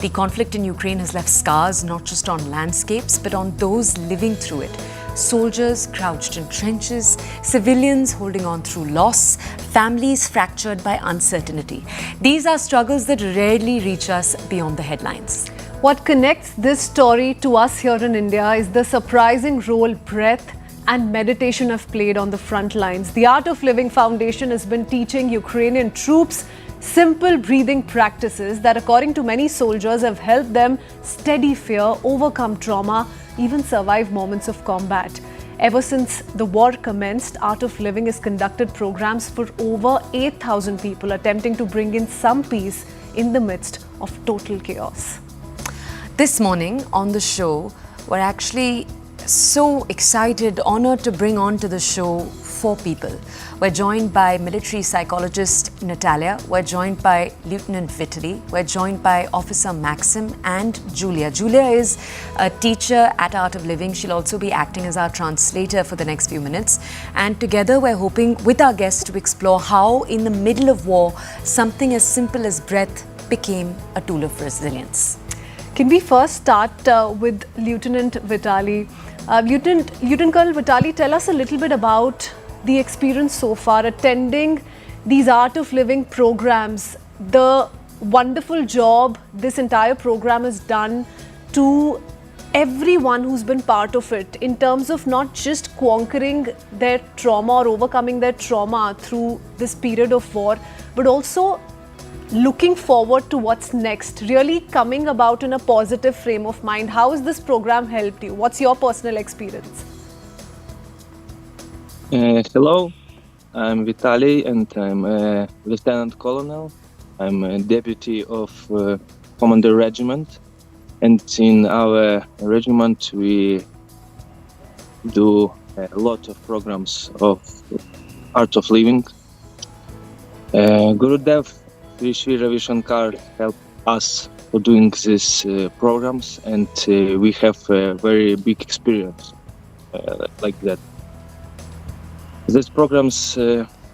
The conflict in Ukraine has left scars not just on landscapes but on those living through it. Soldiers crouched in trenches, civilians holding on through loss, families fractured by uncertainty. These are struggles that rarely reach us beyond the headlines. What connects this story to us here in India is the surprising role breath and meditation have played on the front lines. The Art of Living Foundation has been teaching Ukrainian troops simple breathing practices that, according to many soldiers, have helped them steady fear, overcome trauma, even survive moments of combat. Ever since the war commenced, Art of Living has conducted programs for over 8,000 people, attempting to bring in some peace in the midst of total chaos. This morning on the show, we're actually so excited, honored to bring on to the show 4 people. We're joined by military psychologist Natalia, we're joined by Lieutenant Vitaly, we're joined by Officer Maxim and Julia. Julia is a teacher at Art of Living. She'll also be acting as our translator for the next few minutes. And together we're hoping with our guests to explore how in the middle of war, something as simple as breath became a tool of resilience. Can we first start with Lieutenant Vitaly? Lieutenant Colonel Vitaly, tell us a little bit about the experience so far attending these Art of Living programs, the wonderful job this entire program has done to everyone who's been part of it in terms of not just conquering their trauma or overcoming their trauma through this period of war, but also looking forward to what's next, really coming about in a positive frame of mind. How has this program helped you? What's your personal experience? Hello, I'm Vitaly and I'm a Lieutenant Colonel. I'm a deputy of Commander Regiment, and in our regiment we do a lot of programs of Art of Living. Gurudev Sri Ravi Shankar helped us for doing these programs, and we have a very big experience like that. These programs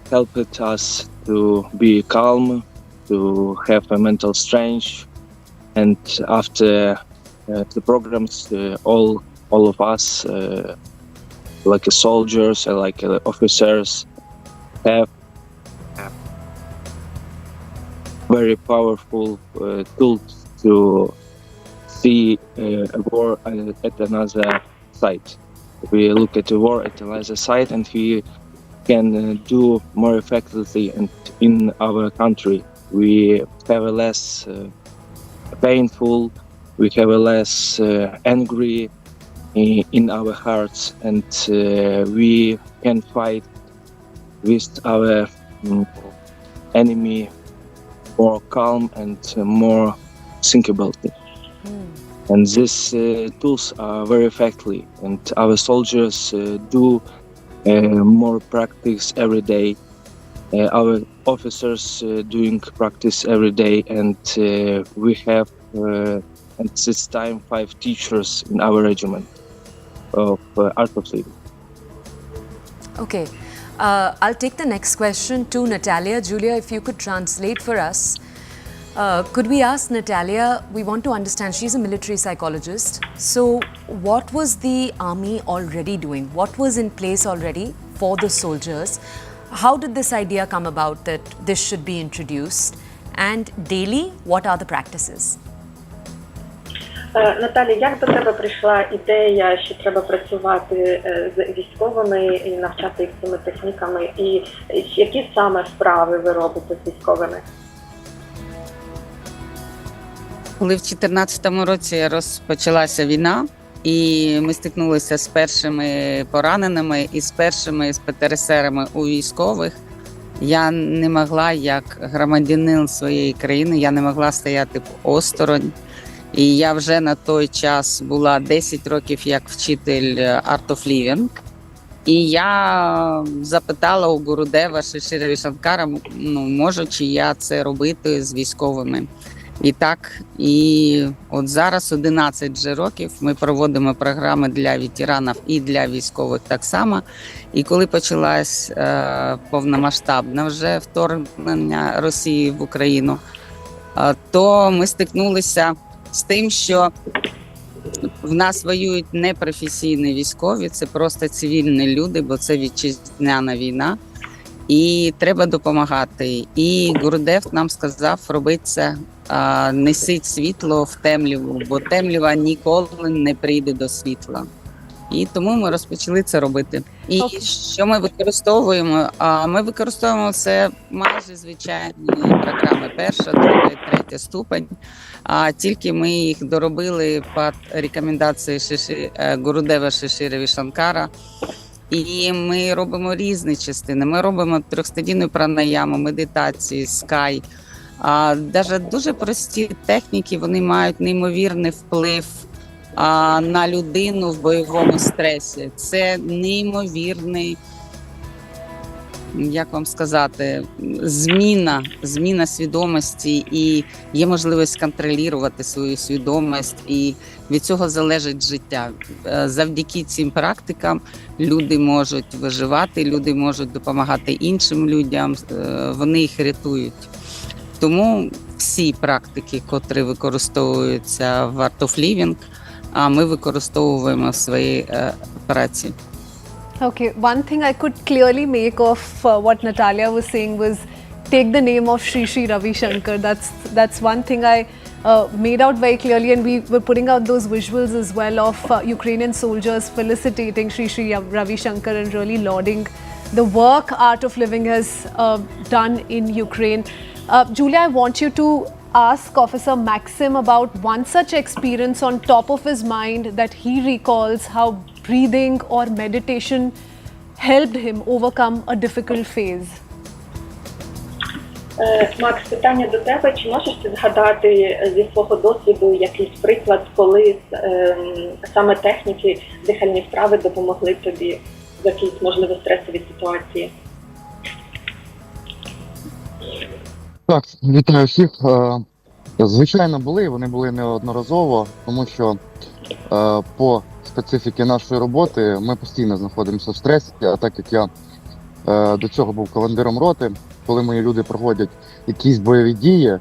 helped us to be calm, to have a mental strength, and after the programs, all of us, like soldiers, like officers, have very powerful tools to see a war at another side. We look at the war at another side, and we can do more effectively and in our country. We have a less painful, we have a less angry in our hearts, and we can fight with our enemy more calm and more thinkable. And these tools are very effective, and our soldiers do more practice every day. Our officers doing practice every day, and we have at this time 5 teachers in our regiment of Art of Living. Okay, I'll take the next question to Natalia. Julia, if you could translate for us. Could we ask Natalia, we want to understand, she's a military psychologist, so what was the army already doing? What was in place already for the soldiers? How did this idea come about that this should be introduced? And daily, what are the practices? Наталі, як до тебе прийшла ідея, що треба працювати з військовими і навчати їх цими техніками? І які саме вправи ви робите з військовими? Коли в 2014 році розпочалася війна, і ми стикнулися з першими пораненими і з першими ПТСРами у військових, я не могла, як громадянин своєї країни, я не могла стояти осторонь. І я вже на той час була 10 років як вчитель Art of Living. І я запитала у Гурудева Шри Рави Шанкара, можу чи я це робити з військовими. І так, і от зараз 11 вже років ми проводимо програми для ветеранів і для військових так само. І коли почалось повномасштабне вже вторгнення Росії в Україну, то ми стикнулися з тим, що в нас воюють не професійні військові, це просто цивільні люди, бо це вітчизняна війна. І треба допомагати. І Гурдев нам сказав, робити це, несіть світло в темряву, бо темрява ніколи не прийде до світла. І тому ми розпочали це робити. І що ми використовуємо? Ми використовуємо це майже звичайні програми, перша, друга, третя ступень. Тільки ми їх доробили під рекомендації Гурудева Шиші Рави Шанкара. І ми робимо різні частини. Ми робимо трьохстадійну пранаяму, медитації, скай. Навіть дуже прості техніки, вони мають неймовірний вплив на людину в бойовому стресі. Це неймовірний, як вам сказати, зміна свідомості, і є можливість контролювати свою свідомість, і від цього залежить життя. Завдяки цим практикам люди можуть виживати, люди можуть допомагати іншим людям, вони їх рятують. Тому всі практики, котрі використовуються в Art of Living, ми використовуємо в своїй праці. Okay, one thing I could clearly make of what Natalia was saying was take the name of Shri Shri Ravi Shankar. That's one thing I made out very clearly, and we were putting out those visuals as well of Ukrainian soldiers felicitating Shri Shri Ravi Shankar and really lauding the work Art of Living has done in Ukraine. Julia, I want you to ask Officer Maxim about one such experience on top of his mind that he recalls how breathing or meditation helped him overcome a difficult phase. Макс, питання до тебе. Чи можеш ти згадати зі свого досвіду якийсь приклад, коли саме техніки, дихальні вправи допомогли тобі в якійсь, можливо, стресовій ситуації? Так, вітаю всіх. Звичайно, вони були неодноразово, тому що по специфіки нашої роботи ми постійно знаходимося в стресі, а так як я до цього був командиром роти, коли мої люди проходять якісь бойові дії,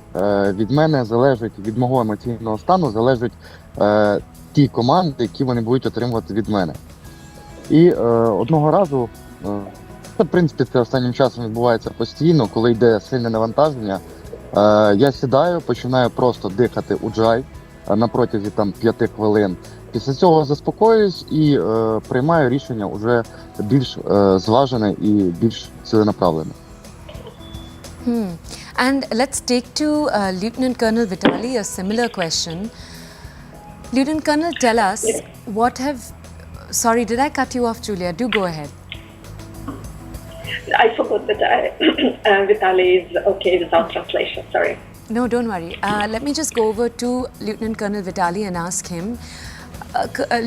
від мене залежить, від мого емоційного стану залежать ті команди, які вони будуть отримувати від мене. І одного разу, в принципі, це останнім часом відбувається постійно, коли йде сильне навантаження, я сідаю, починаю просто дихати уджай на протязі 5 хвилин. Після цього заспокоююсь і приймаю рішення вже більш зважене і більш ціленаправлене. And let's take to Lieutenant Colonel Vitali a similar question. Lieutenant Colonel, tell us what have... Sorry, did I cut you off, Julia? Do go ahead. I forgot that Vitaly is okay without translation, sorry. No, don't worry. Let me just go over to Lieutenant Colonel Vitali and ask him.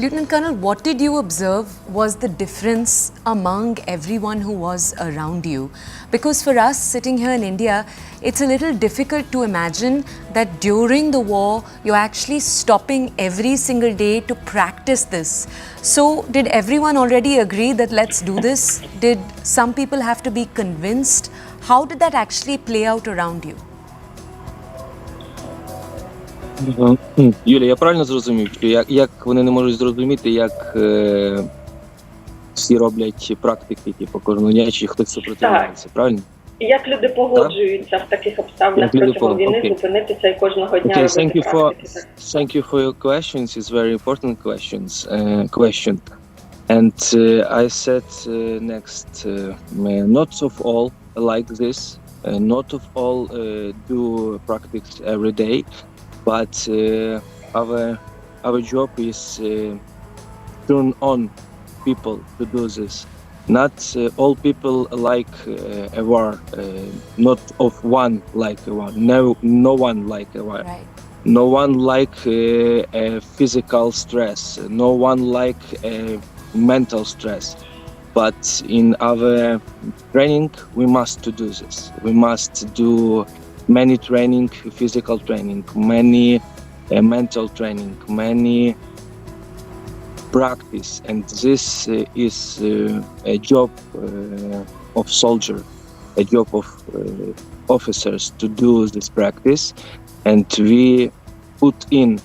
Lieutenant Colonel, what did you observe was the difference among everyone who was around you? Because for us sitting here in India, it's a little difficult to imagine that during the war, you're actually stopping every single day to practice this. So did everyone already agree that let's do this? Did some people have to be convinced? How did that actually play out around you? Юля, я правильно зрозумів, що як вони не можуть зрозуміти, як всі роблять практики, кожного дня, чи хтось супротивляється, правильно? І як люди погоджуються в таких обставинах протягом війни зупинитися і кожного дня робити практики? Thank you for your questions. It's very important question. And I said next, not of all like this, not of all do practice every day. But our job is turn on people to do this. Not all people like a war. Not of one like a war. No one like a war. Right. No one like a physical stress. No one like a mental stress. But in our training, we must do this. We must do many training, physical training, many mental training, many practice, and this is a job of soldier, a job of officers to do this practice, and we put in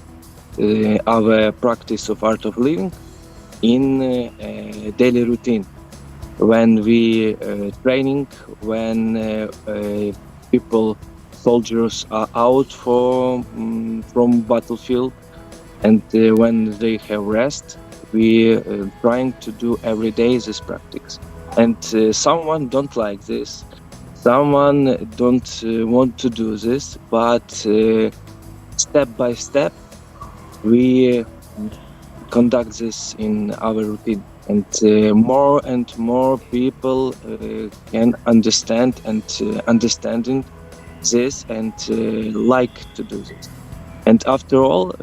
our practice of art of living in daily routine. When we training, when people, soldiers are out from battlefield, and when they have rest, we trying to do every day this practice. And someone don't like this, someone don't want to do this, but step by step we conduct this in our routine, and more people can understand and understanding this and like to do this. And after all,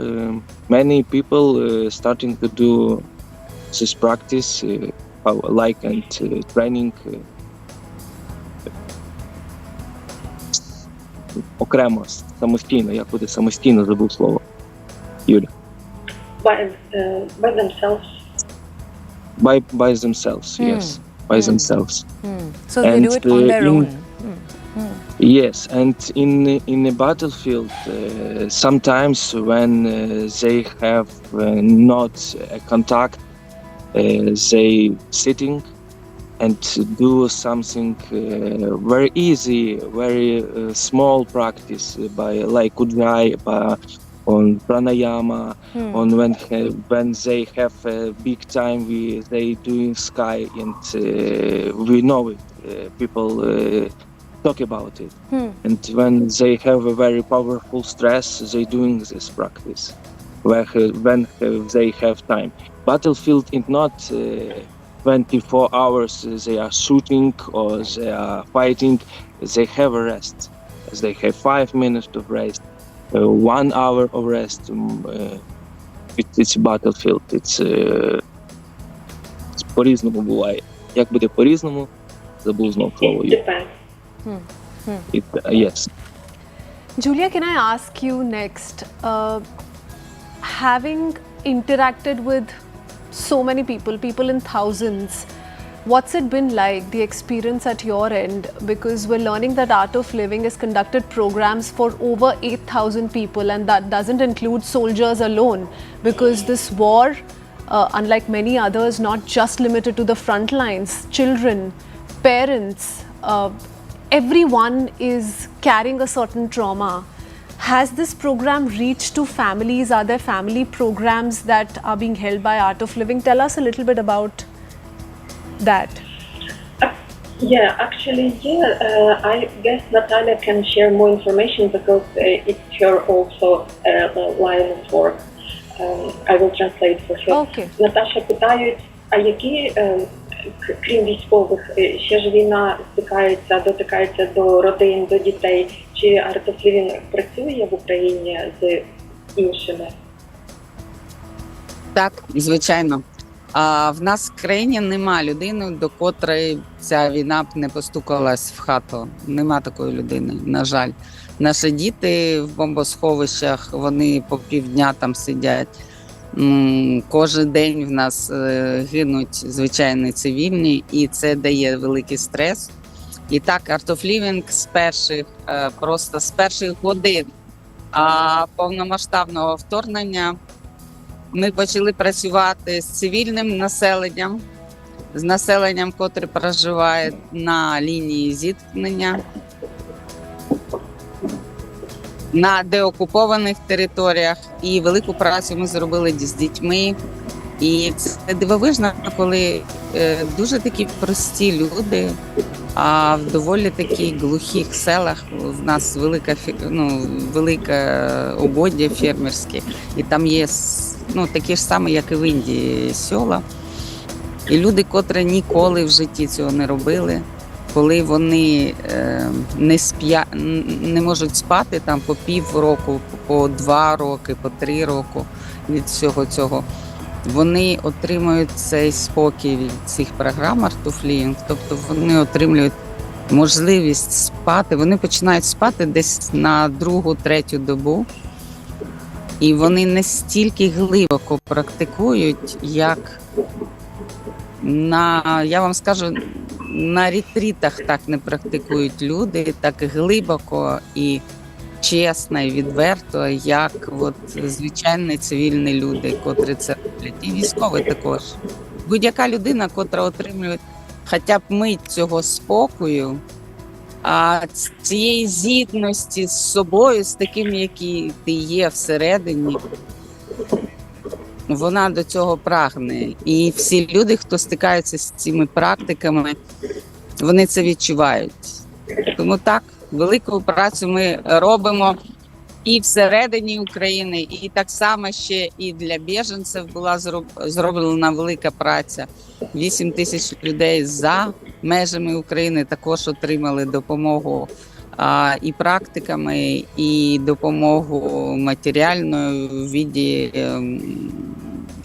many people starting to do this practice, like and training окремо, самостійно. Як буде самостійно, забув слово. Юля. By themselves. By themselves, yes. By themselves. So they do it on their own. Yes, and in a battlefield, sometimes when they have not a contact, they sitting and do something very easy, very small practice by like Ujjayi, on pranayama, on when they have a big time, they doing sky, and we know it. People talk about it, and when they have a very powerful stress, they doing this practice when they have time. Battlefield is not 24 hours they are shooting or they are fighting. They have a rest. They have 5 minutes of rest, 1 hour of rest. It's battlefield. It's по-різному буває. Як буде по-різному, забув знов слово. Yes. Julia, can I ask you next, having interacted with so many people in thousands, what's it been like, the experience at your end? Because we're learning that Art of Living has conducted programs for over 8,000 people, and that doesn't include soldiers alone, because this war, unlike many others, not just limited to the front lines, children, parents, everyone is carrying a certain trauma. Has this program reached to families? Are there family programs that are being held by Art of Living? Tell us a little bit about that. Yeah, actually, I guess Natalia can share more information because it's her also line of work. I will translate for her. Okay. Наташа питають, а які, крім військових, ще ж війна дотикається до родин, до дітей? Чи Art of Living працює в Україні з іншими? Так, звичайно. А в нас в країні нема людини, до котрої ця війна б не постукалась в хату. Нема такої людини, на жаль. Наші діти в бомбосховищах, вони по півдня там сидять. Кожен день в нас гинуть звичайні цивільні, і це дає великий стрес. І так, Art of Living з перших годин повномасштабного вторгнення ми почали працювати з цивільним населенням, з населенням, котре проживає на лінії зіткнення, на деокупованих територіях. І велику працю ми зробили з дітьми. І це дивовижно, коли дуже такі прості люди, а в доволі такі глухих селах в нас велике ободдя фермерське, і там є такі ж самі, як і в Індії, села. І люди, котрі ніколи в житті цього не робили, коли вони не можуть спати там по півроку, по 2 роки, по 3 роки від всього цього, вони отримують цей спокій від цих програм Art of Living, тобто вони отримують можливість спати, вони починають спати десь на 2-3 добу, і вони настільки глибоко практикують, як я вам скажу, на ретрітах так не практикують люди, так глибоко і чесно і відверто, як от звичайні цивільні люди, котрі це роблять. І військові також. Будь-яка людина, котра отримує хоча б мить цього спокою, а цієї згідності з собою, з таким, який ти є всередині, вона до цього прагне. І всі люди, хто стикаються з цими практиками, вони це відчувають. Тому так, велику працю ми робимо і всередині України, і так само ще і для біженців була зроблена велика праця. 8 тисяч людей за межами України також отримали допомогу і практиками, і допомогу матеріальною в віді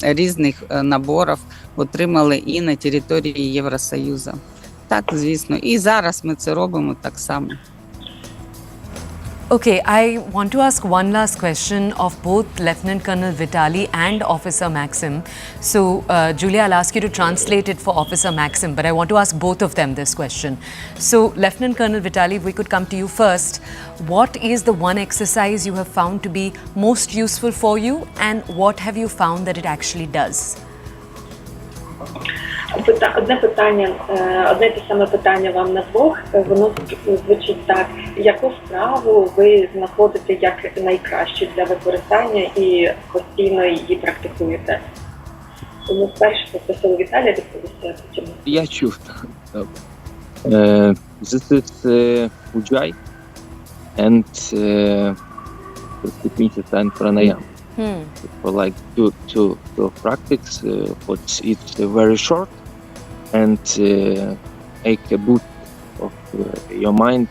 різних наборів отримали і на території Євросоюзу. Так, звісно. І зараз ми це робимо так само. Okay, I want to ask one last question of both Lieutenant Colonel Vitali and Officer Maxim. So, Julia, I'll ask you to translate it for Officer Maxim, but I want to ask both of them this question. So, Lieutenant Colonel Vitali, if we could come to you first, what is the one exercise you have found to be most useful for you, and what have you found that it actually does? Одне те саме питання вам на двох, воно звучить так: яку вправу ви знаходите як найкращу для використання і постійно її практикуєте? Тому спершу попросили Віталія відповісти, а потім. Я чув. This is Ujjayi and techniques and pranayama. For like to practice, but it's very short and make a boost of your mind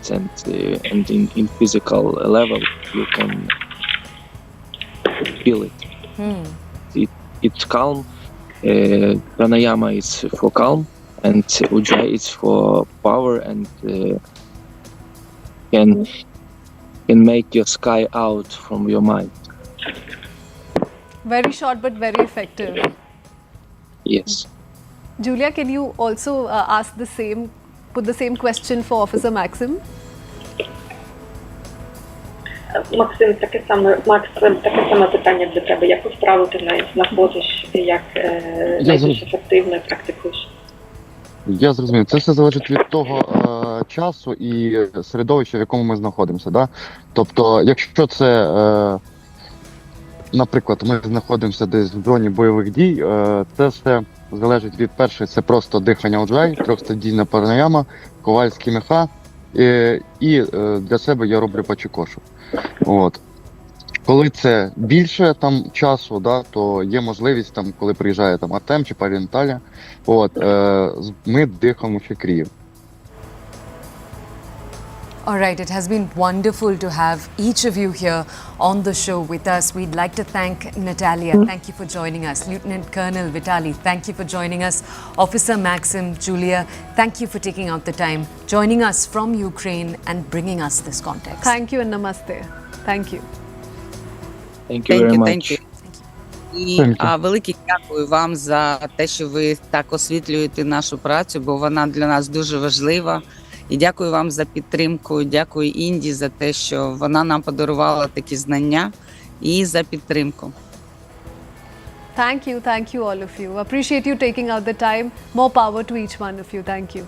and in physical level you can feel it. It's calm. Pranayama is for calm and Ujjayi is for power and can make your sky out from your mind. Very short but very effective. Yes. Julia, can you also put the same question for Officer Maxim? Максим, таке саме питання для тебе. Яку вправу ти знаходиш, як найбільш ефективно практикуєш? Я зрозумів. Це все залежить від того часу і середовища, в якому ми знаходимося. Да? Тобто, якщо це, наприклад, ми знаходимося десь в зоні бойових дій, це все залежить від першої, це просто дихання Ujjayi, трьохстадійна пранаяма, ковальські меха, і для себе я роблю пачікошу. От. Коли це більше там часу, да, то є можливість, там, коли приїжджає там Артем чи Павінталя, ми дихаємо чакрію. All right, it has been wonderful to have each of you here on the show with us. We'd like to thank Natalia. Thank you for joining us. Lieutenant Colonel Vitali, thank you for joining us. Officer Maxim, Julia, thank you for taking out the time, joining us from Ukraine and bringing us this context. Thank you and namaste. Thank you. Thank you very much. Thank you. І велике дякую вам за те, що ви так освітлюєте нашу працю, бо вона для нас дуже важлива. І дякую вам за підтримку, дякую Інді за те, що вона нам подарувала такі знання і за підтримку. Thank you all of you. Appreciate you taking out the time. More power to each one of you. Thank you.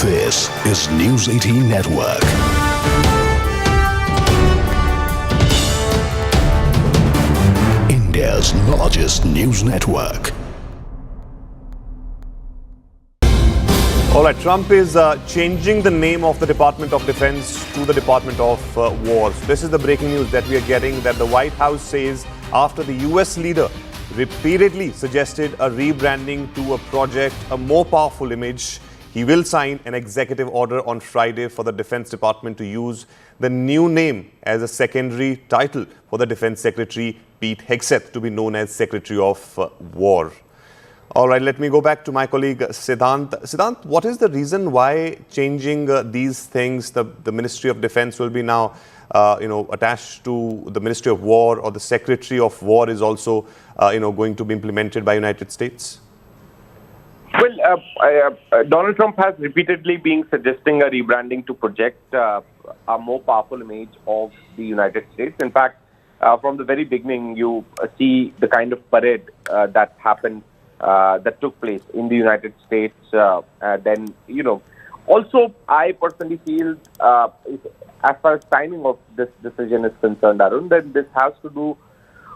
This is News 18 Network. India's largest news network. All right, Trump is changing the name of the Department of Defense to the Department of Wars. This is the breaking news that we are getting, that the White House says after the US leader repeatedly suggested a rebranding to a project, a more powerful image, he will sign an executive order on Friday for the Defense Department to use the new name as a secondary title for the Defense Secretary Pete Hegseth to be known as Secretary of War. All right, let me go back to my colleague Siddhant. Siddhant, what is the reason why changing these things, the Ministry of Defense will be now attached to the Ministry of War, or the Secretary of War is also going to be implemented by United States? Well, Donald Trump has repeatedly been suggesting a rebranding to project a more powerful image of the United States. In fact, from the very beginning, you see the kind of parade that happened, that took place in the United States. Then, also, I personally feel, as far as timing of this decision is concerned, Arun, that this has to do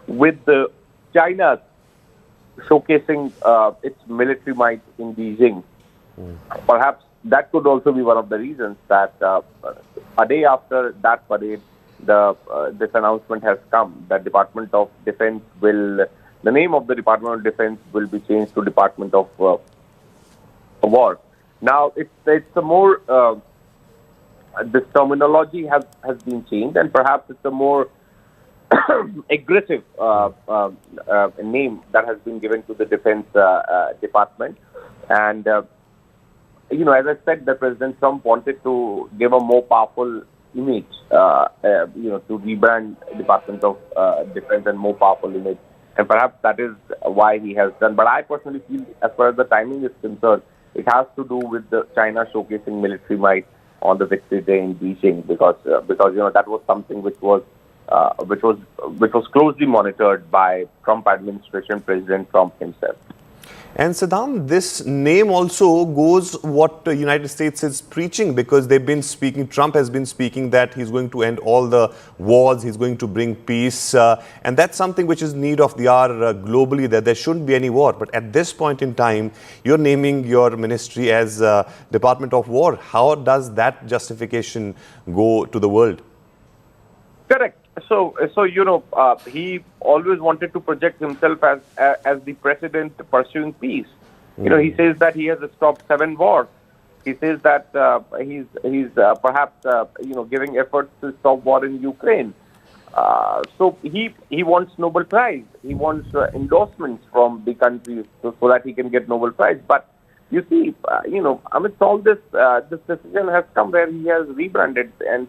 with China showcasing its military might in Beijing. Perhaps that could also be one of the reasons that a day after that parade, this announcement has come that Department of Defense the name of the Department of Defense will be changed to Department of War. Now, it's a more, this terminology has been changed, and perhaps it's a more aggressive name that has been given to the Defense Department. And, as I said, the President Trump wanted to give a more powerful image, to rebrand Department of Defense and more powerful image. And perhaps that is why he has done. But I personally feel, as far as the timing is concerned, it has to do with the China showcasing military might on the Victory Day in Beijing, because that was something which was closely monitored by Trump administration, President Trump himself. And Siddhant, this name also goes what the United States is preaching, because they've been speaking, Trump has been speaking that he's going to end all the wars, he's going to bring peace. And that's something which is need of the hour globally, that there shouldn't be any war. But at this point in time, you're naming your ministry as Department of War. How does that justification go to the world? Correct. So he always wanted to project himself as the president pursuing peace. He says that he has stopped 7 wars. He says that he's perhaps giving efforts to stop war in Ukraine. So he wants Nobel Prize. He wants endorsements from the countries so that he can get Nobel Prize. But you see, amidst all this, this decision has come where he has rebranded and.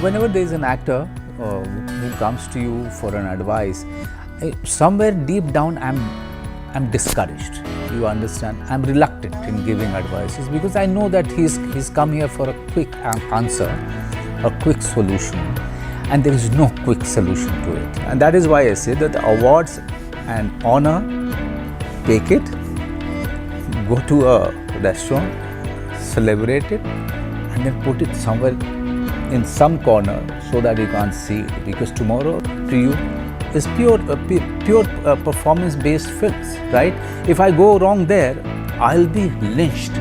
Whenever there is an actor who comes to you for an advice, somewhere deep down I'm discouraged. You understand? I'm reluctant in giving advices because I know that he's come here for a quick answer, a quick solution, and there is no quick solution to it. And that is why I say that the awards and honor, take it, go to a restaurant, celebrate it, and then put it somewhere in some corner so that you can't see it, because tomorrow to you is pure performance-based films, right? If I go wrong there, I'll be lynched.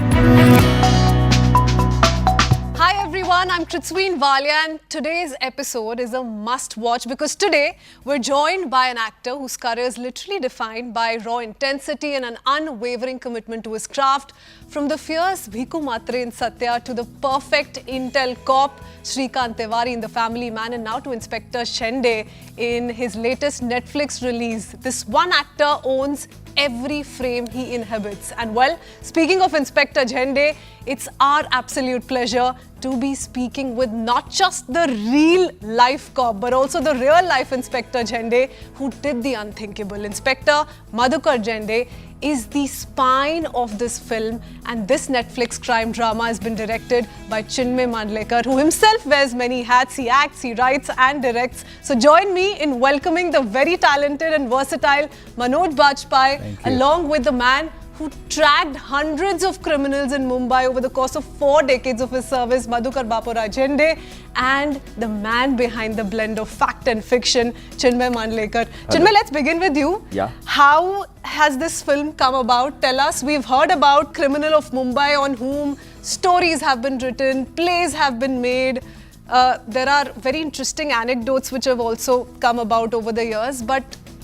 Hi everyone, I'm Kritsween Valia, and today's episode is a must-watch because today we're joined by an actor whose career is literally defined by raw intensity and an unwavering commitment to his craft. From the fierce Bhiku Matre in Satya to the perfect intel cop Shrikant Tiwari in The Family Man, and now to Inspector Zende in his latest Netflix release. This one actor owns every frame he inhabits. And well, speaking of Inspector Zende, it's our absolute pleasure to be speaking with not just the real life cop, but also the real life Inspector Zende who did the unthinkable. Inspector Madhukar Zende is the spine of this film, and this Netflix crime drama has been directed by Chinmay Mandlekar, who himself wears many hats. He acts, he writes and directs. So join me in welcoming the very talented and versatile Manoj Bajpayee, along with the man who tracked hundreds of criminals in Mumbai over the course of 4 decades of his service, Madhukar Bapura Zende, and the man behind the blend of fact and fiction, Chinmay Mandlekar. Chinmay, let's begin with you. Yeah. How has this film come about? Tell us. We've heard about Criminal of Mumbai, on whom stories have been written, plays have been made. There are very interesting anecdotes which have also come about over the years. But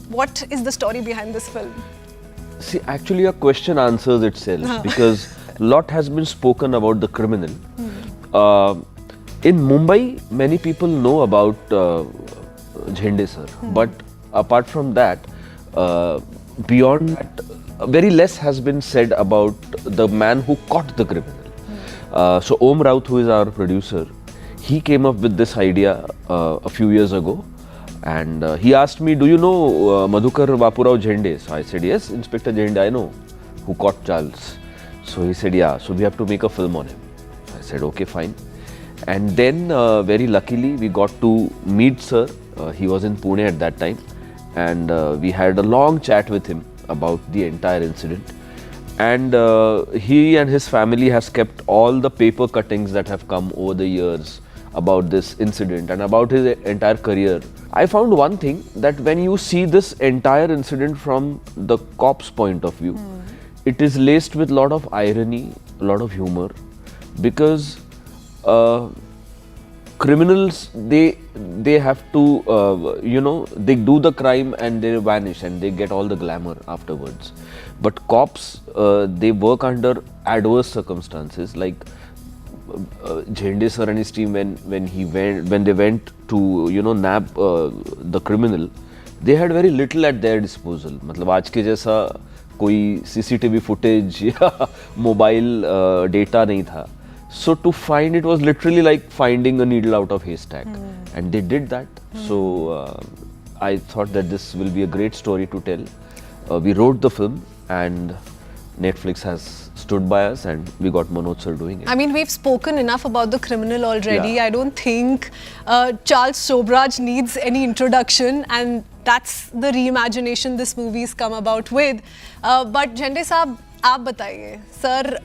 what is the story behind this film? See, actually, your question answers itself because a lot has been spoken about the criminal. In Mumbai, many people know about Zende sir, but apart from that, beyond that, very less has been said about the man who caught the criminal. So Om Raut, who is our producer, he came up with this idea a few years ago, and he asked me, "Do you know Madhukar Bapurao Zende?" So I said, "Yes, Inspector Zende, I know, who caught Charles." So he said, "Yeah, so we have to make a film on him." I said, "Okay, fine." And then very luckily we got to meet sir. He was in Pune at that time, and we had a long chat with him about the entire incident. And he and his family has kept all the paper cuttings that have come over the years about this incident and about his entire career. I found one thing, that when you see this entire incident from the cop's point of view, it is laced with a lot of irony, a lot of humor, because criminals, they have to, they do the crime and they vanish and they get all the glamour afterwards. But cops, they work under adverse circumstances. Like Zende sir and his team, when they went to nab the criminal, they had very little at their disposal. मतलब आज के जैसा कोई CCTV footage या mobile data नहीं था. So to find it was literally like finding a needle out of haystack, and they did that. So I thought that this will be a great story to tell. We wrote the film, and Netflix has stood by us, and we got Manoj sir doing it. I mean, we've spoken enough about the criminal already. Yeah. I don't think Charles Sobraj needs any introduction, and that's the reimagination this movie's come about with. But Zende साहब, आप बताइए sir,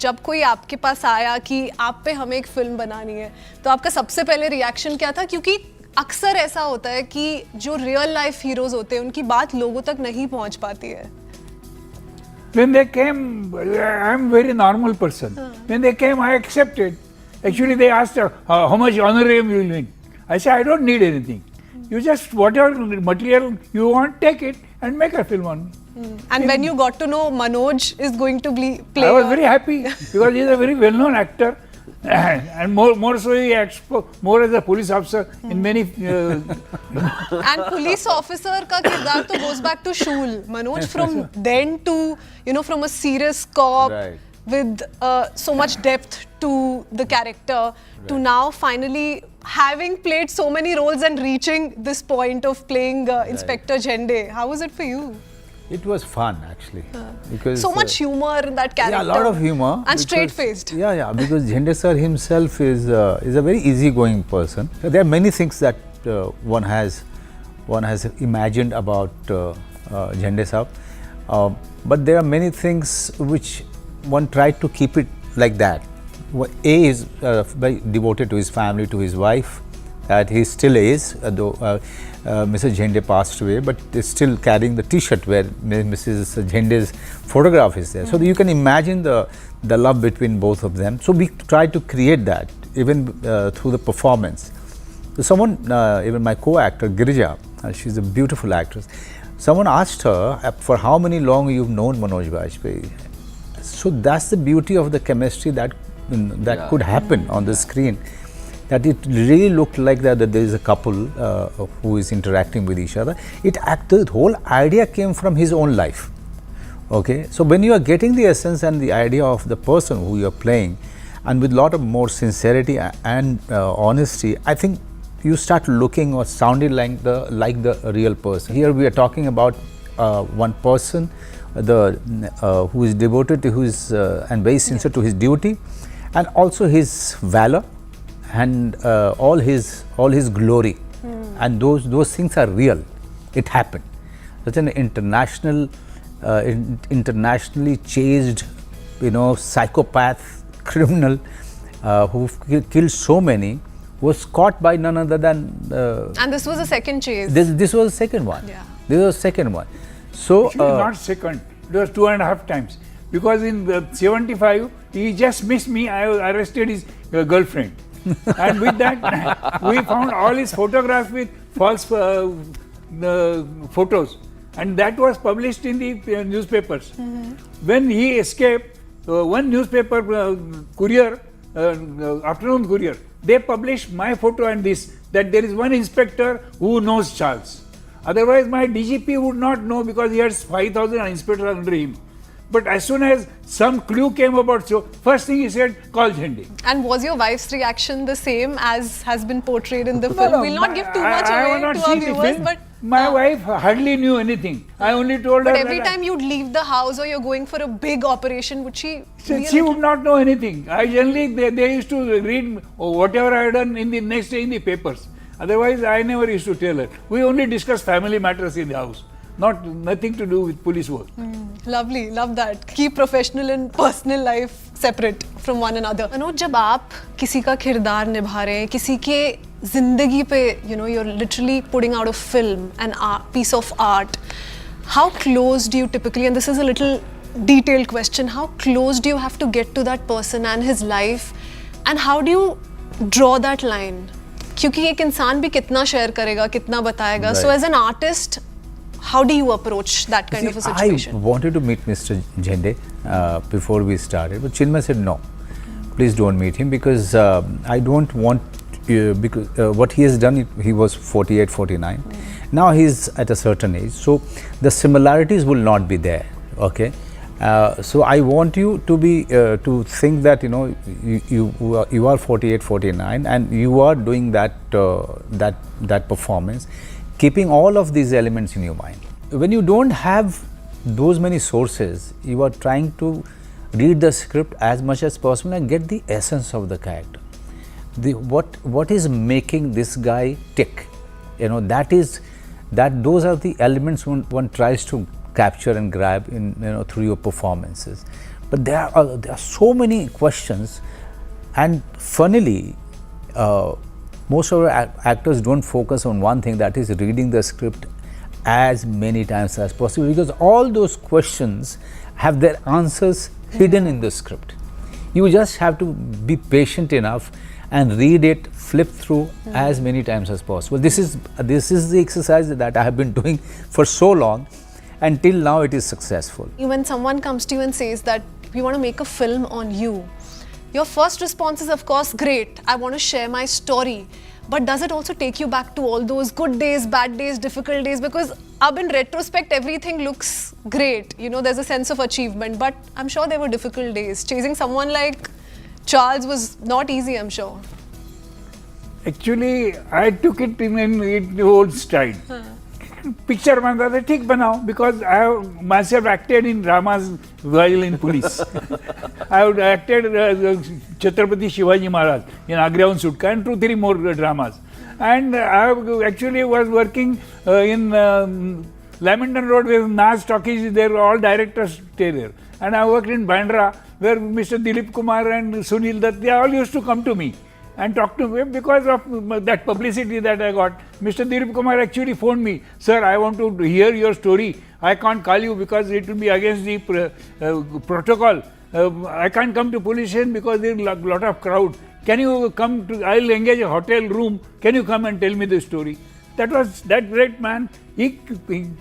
जब कोई आपके पास आया कि आप पे हमें एक फिल्म बनानी है, तो आपका सबसे पहले रिएक्शन क्या था? क्योंकि अक्सर ऐसा होता है कि जो रियल लाइफ हीरोज होते हैं उनकी बात लोगों तक नहीं पहुंच पाती है. When they came, I'm a very normal person. When they came, I accepted. Actually, they asked how much honorarium you will need. I said, I don't need anything. You just, whatever material you want, take it and make a film on me. And when you got to know Manoj is going to play, I was very happy because he's a very well-known actor, and more so he acts more as a police officer in many. And police officer का किरदार तो goes back to Shul. Manoj from then to from a serious cop with so much depth to the character to now finally having played so many roles and reaching this point of playing Inspector Zende. How was it for you? It was fun actually, because so much humor in that character. Yeah, a lot of humor and straight-faced. Yeah, because Zende sir himself is a very easygoing person. There are many things that one has imagined about Zende sir, but there are many things which one tried to keep it like that. A is very devoted to his family, to his wife. That he still is, though Mrs. Zende passed away, but is still carrying the T-shirt where Mrs. Zende's photograph is there. So you can imagine the love between both of them. So we tried to create that even through the performance. So someone, even my co-actor Girija, she's a beautiful actress. Someone asked her for how many long you've known Manoj Bajpayee. So that's the beauty of the chemistry that could happen on the screen. That it really looked like that there is a couple who is interacting with each other. The whole idea came from his own life. Okay, so when you are getting the essence and the idea of the person who you are playing, and with a lot of more sincerity and honesty, I think you start looking or sounding like the real person. Here we are talking about one person, who is devoted to his and very sincere to his duty, and also his valor. And all his glory, and those things are real. It happened. Such an internationally chased, psychopath criminal who killed so many was caught by none other than. And this was a second chase. This was the second one. Yeah. This was the second one. So actually, not second. It was 2.5 times. Because in 75, he just missed me. I arrested his girlfriend. And with that, we found all his photographs with false photos, and that was published in the newspapers. When he escaped, one newspaper, courier, afternoon courier, they published my photo and this, that there is one inspector who knows Charles. Otherwise, my DGP would not know, because he has 5,000 inspectors under him. But as soon as some clue came about, so first thing he said, call Zende. And was your wife's reaction the same as has been portrayed in the film? We'll not give too much away to our viewers, but my wife hardly knew anything. I only told her. But every time you'd leave the house or you're going for a big operation, would she? She would not know anything. I generally they used to read whatever I had done in the next day in the papers. Otherwise, I never used to tell her. We only discuss family matters in the house. Nothing to do with police work. Lovely, love that. Keep professional and personal life separate from one another. Manoj, जब आप किसी का किरदार निभा रहे हैं, किसी के जिंदगी पे, you're literally putting out a film, an piece of art. How close do you typically, and this is a little detailed question, how close do you have to get to that person and his life, and how do you draw that line? क्योंकि एक इंसान भी कितना share करेगा, कितना बताएगा. So as an artist, how do you approach that kind of a situation? I wanted to meet Mr. Zende before we started, but Chinmay said no, please don't meet him, because I don't want, because what he has done, he was 48, 49. Now he's at a certain age, so the similarities will not be there, okay? So I want you to be, to think that, you are 48, 49 and you are doing that, that performance, keeping all of these elements in your mind. When you don't have those many sources, you are trying to read the script as much as possible and get the essence of the character. What is making this guy tick? Those are the elements one tries to capture and grab in, through your performances. But there are so many questions, and funnily, most of our actors don't focus on one thing, that is reading the script as many times as possible, because all those questions have their answers hidden in the script. You just have to be patient enough and read it, flip through as many times as possible. This is the exercise that I have been doing for so long, and till now it is successful. When someone comes to you and says that we want to make a film on you, your first response is, of course, great, I want to share my story. But does it also take you back to all those good days, bad days, difficult days? Because in retrospect, everything looks great. There's a sense of achievement. But I'm sure there were difficult days. Chasing someone like Charles was not easy, I'm sure. Actually, I took it in its own style. Picture banana ठीक बनाओ, because I have myself acted in dramas while in police. I have acted Chhatrapati Shivaji Maharaj in Agriyaun Sutka and 2-3 more dramas. And I actually was working in Lamington Road where Naz Talkies, there were all directors stay there. And I worked in Bandra where Mr. Dilip Kumar and Sunil Dutt, they all used to come to me and talk to me because of that publicity that I got. Mr. Dilip Kumar actually phoned me, sir, I want to hear your story. I can't call you because it will be against the protocol. I can't come to police station because there is a lot of crowd. Can you come to, I'll engage a hotel room. Can you come and tell me the story? That great man, he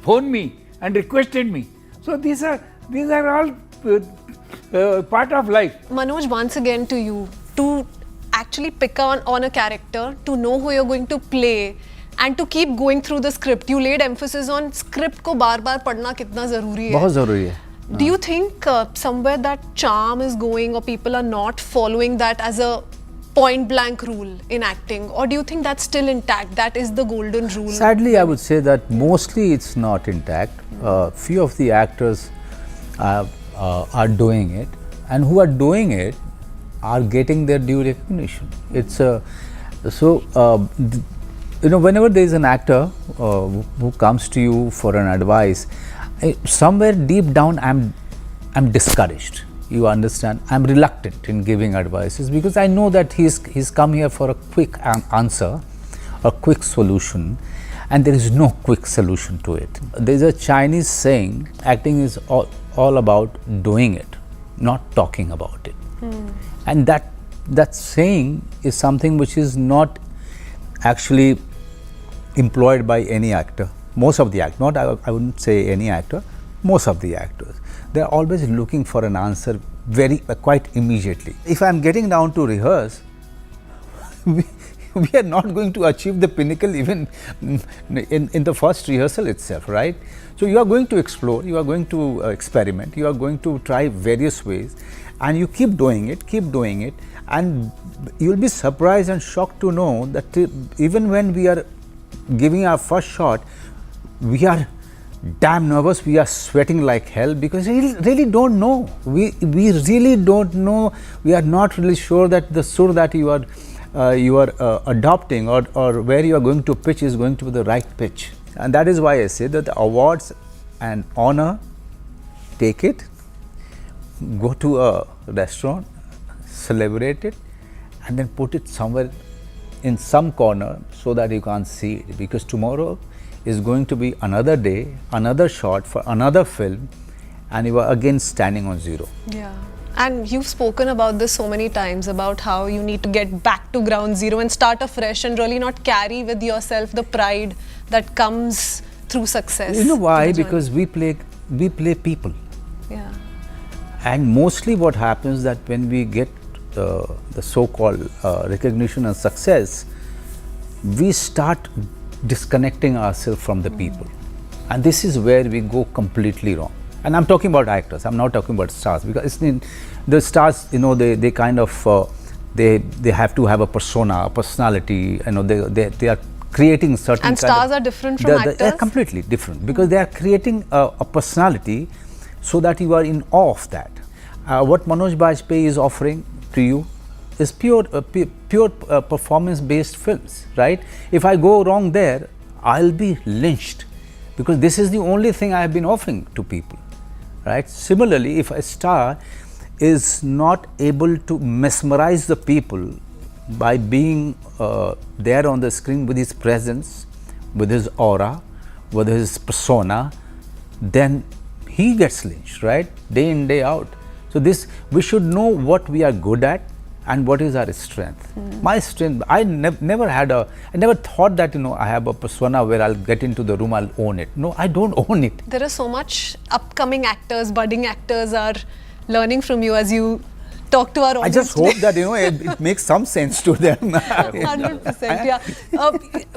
phoned me and requested me. So these are all part of life. Manoj, once again to you, to actually pick on a character, to know who you're going to play, and to keep going through the script. You laid emphasis on script ko बार-बार पढ़ना कितना ज़रूरी है. बहुत ज़रूरी है. Do you think somewhere that charm is going, or people are not following that as a point blank rule in acting, or do you think that's still intact? That is the golden rule? Sadly, I would say that mostly it's not intact. Few of the actors are doing it, and who are doing it are getting their due recognition. It's whenever there is an actor who comes to you for an advice, somewhere deep down I'm discouraged. You understand? I'm reluctant in giving advices because I know that he's come here for a quick answer, a quick solution, and there is no quick solution to it. There is a Chinese saying, acting is all about doing it, not talking about it. And that that saying is something which is not actually employed by any actor. Most of the actors, not I wouldn't say any actor, most of the actors, they are always looking for an answer quite immediately. If I am getting down to rehearse, we are not going to achieve the pinnacle even in the first rehearsal itself, right? So you are going to explore, you are going to experiment, you are going to try various ways, and you keep doing it, and you will be surprised and shocked to know that even when we are giving our first shot, we are damn nervous, we are sweating like hell, because we really don't know. We really don't know. We are not really sure that the sur that you are adopting or where you are going to pitch is going to be the right pitch. And that is why I say that the awards and honor, take it, go to a restaurant, celebrate it, and then put it somewhere in some corner so that you can't see it, because tomorrow is going to be another day, another shot for another film, and you are again standing on zero. Yeah. And you've spoken about this so many times, about how you need to get back to ground zero and start afresh and really not carry with yourself the pride that comes through success. You know why? Because we play people. Yeah. And mostly what happens that when we get the so-called recognition and success, we start disconnecting ourselves from the people. And this is where we go completely wrong. And I'm talking about actors, I'm not talking about stars, because the stars, you know, they kind of, they have to have a persona, a personality, you know, they are creating certain and stars are different from actors? They are completely different, because they are creating a personality so that you are in awe of that. What Manoj Bajpayee is offering to you is pure performance-based films, right? If I go wrong there, I'll be lynched, because this is the only thing I have been offering to people, right? Similarly, if a star is not able to mesmerize the people by being there on the screen with his presence, with his aura, with his persona, then he gets lynched, right? Day in, day out. So we should know what we are good at and what is our strength. My strength, I never thought that, you know, I have a persona where I'll get into the room, I'll own it. No, I don't own it. There is so much upcoming actors, budding actors are learning from you as you talk to our audience. I just hope that, you know, it makes some sense to them. 100%, yeah.